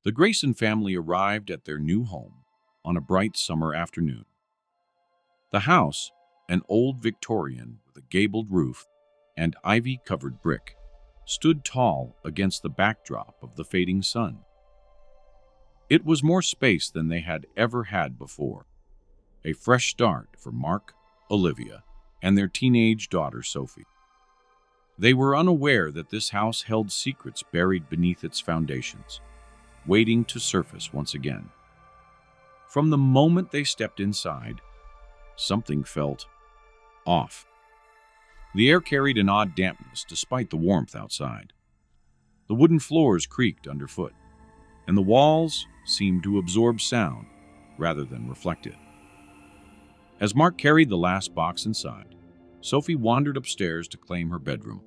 The Grayson family arrived at their new home on a bright summer afternoon. The house, an old Victorian with a gabled roof and ivy-covered brick, stood tall against the backdrop of the fading sun. It was more space than they had ever had before, a fresh start for Mark, Olivia, and their teenage daughter Sophie. They were unaware that this house held secrets buried beneath its foundations, waiting to surface once again. From the moment they stepped inside, something felt off. The air carried an odd dampness despite the warmth outside. The wooden floors creaked underfoot, and the walls seemed to absorb sound rather than reflect it. As Mark carried the last box inside, Sophie wandered upstairs to claim her bedroom.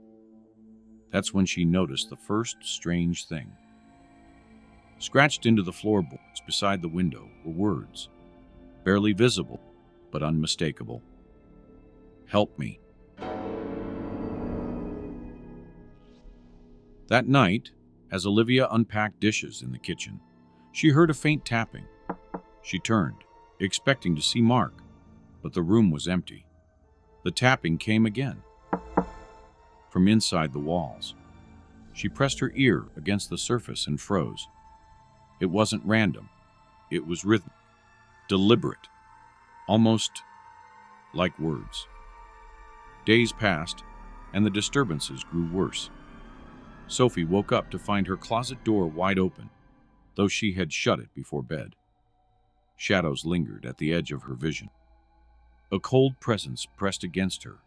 That's when she noticed the first strange thing. Scratched into the floorboards beside the window were words, barely visible but unmistakable. "Help me." That night, as Olivia unpacked dishes in the kitchen, she heard a faint tapping. She turned, expecting to see Mark, but the room was empty. The tapping came again, from inside the walls. She pressed her ear against the surface and froze. It wasn't random. It was rhythmic, deliberate, almost like words. Days passed, and the disturbances grew worse. Sophie woke up to find her closet door wide open, though she had shut it before bed. Shadows lingered at the edge of her vision. A cold presence pressed against her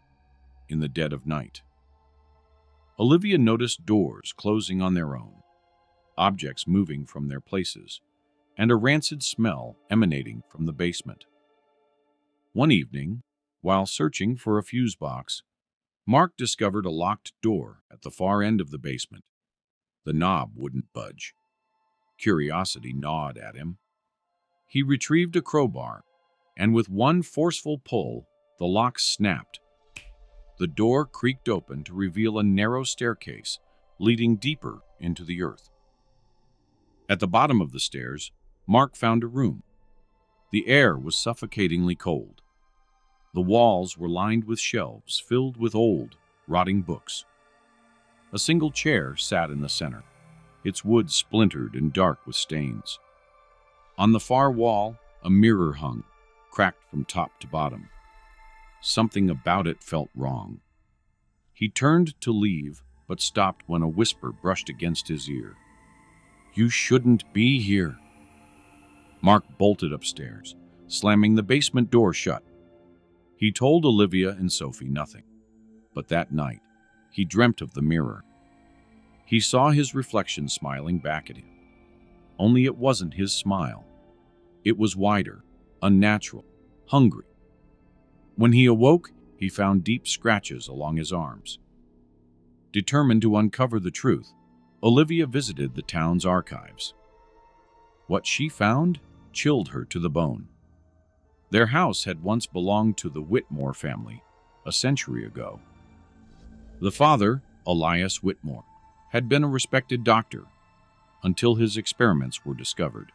in the dead of night. Olivia noticed doors closing on their own, objects moving from their places, and a rancid smell emanating from the basement. One evening, while searching for a fuse box, Mark discovered a locked door at the far end of the basement. The knob wouldn't budge. Curiosity gnawed at him. He retrieved a crowbar, and with one forceful pull, the lock snapped. The door creaked open to reveal a narrow staircase leading deeper into the earth. At the bottom of the stairs, Mark found a room. The air was suffocatingly cold. The walls were lined with shelves filled with old, rotting books. A single chair sat in the center, its wood splintered and dark with stains. On the far wall, a mirror hung, cracked from top to bottom. Something about it felt wrong. He turned to leave, but stopped when a whisper brushed against his ear. "You shouldn't be here." Mark bolted upstairs, slamming the basement door shut. He told Olivia and Sophie nothing, but that night, he dreamt of the mirror. He saw his reflection smiling back at him. Only it wasn't his smile. It was wider, unnatural, hungry. When he awoke, he found deep scratches along his arms. Determined to uncover the truth, Olivia visited the town's archives. What she found chilled her to the bone. Their house had once belonged to the Whitmore family, a century ago. The father, Elias Whitmore, had been a respected doctor until his experiments were discovered.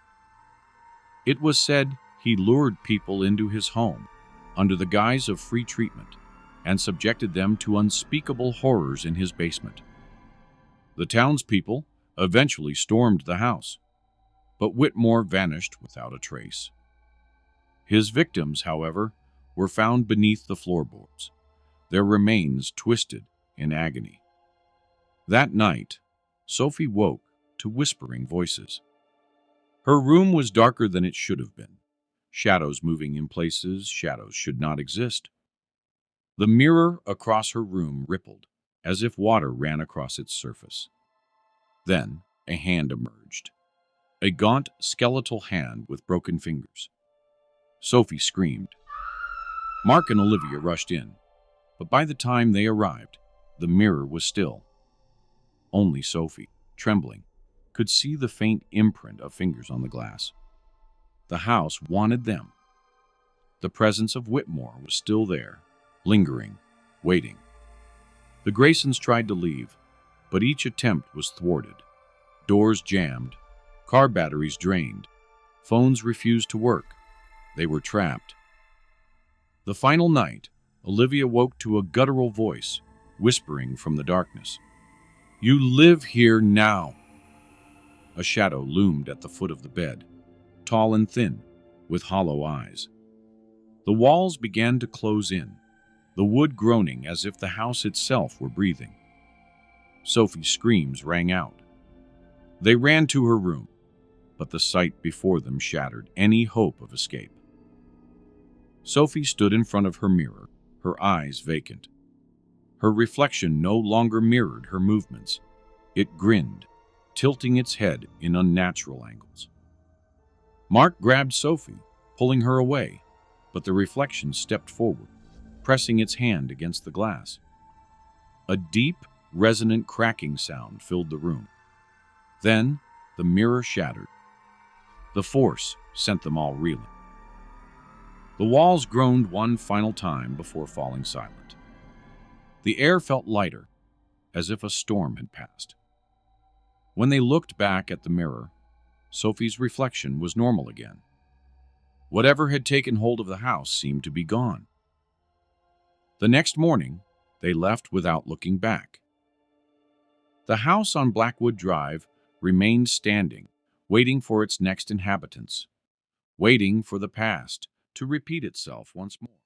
It was said he lured people into his home under the guise of free treatment and subjected them to unspeakable horrors in his basement. The townspeople eventually stormed the house, but Whitmore vanished without a trace. His victims, however, were found beneath the floorboards, their remains twisted in agony. That night, Sophie woke to whispering voices. Her room was darker than it should have been, shadows moving in places shadows should not exist. The mirror across her room rippled, as if water ran across its surface. Then a hand emerged, a gaunt, skeletal hand with broken fingers. Sophie screamed. Mark and Olivia rushed in, but by the time they arrived, the mirror was still. Only Sophie, trembling, could see the faint imprint of fingers on the glass. The house wanted them. The presence of Whitmore was still there, lingering, waiting. The Graysons tried to leave, but each attempt was thwarted. Doors jammed, Car batteries drained. Phones refused to work. They were trapped. The final night, Olivia woke to a guttural voice, whispering from the darkness. "You live here now." A shadow loomed at the foot of the bed, tall and thin, with hollow eyes. The walls began to close in, the wood groaning as if the house itself were breathing. Sophie's screams rang out. They ran to her room, but the sight before them shattered any hope of escape. Sophie stood in front of her mirror, her eyes vacant. Her reflection no longer mirrored her movements. It grinned, tilting its head in unnatural angles. Mark grabbed Sophie, pulling her away, but the reflection stepped forward, pressing its hand against the glass. A deep, resonant cracking sound filled the room. Then, the mirror shattered. The force sent them all reeling. The walls groaned one final time before falling silent. The air felt lighter, as if a storm had passed. When they looked back at the mirror, Sophie's reflection was normal again. Whatever had taken hold of the house seemed to be gone. The next morning, they left without looking back. The house on Blackwood Drive remained standing, waiting for its next inhabitants, waiting for the past to repeat itself once more.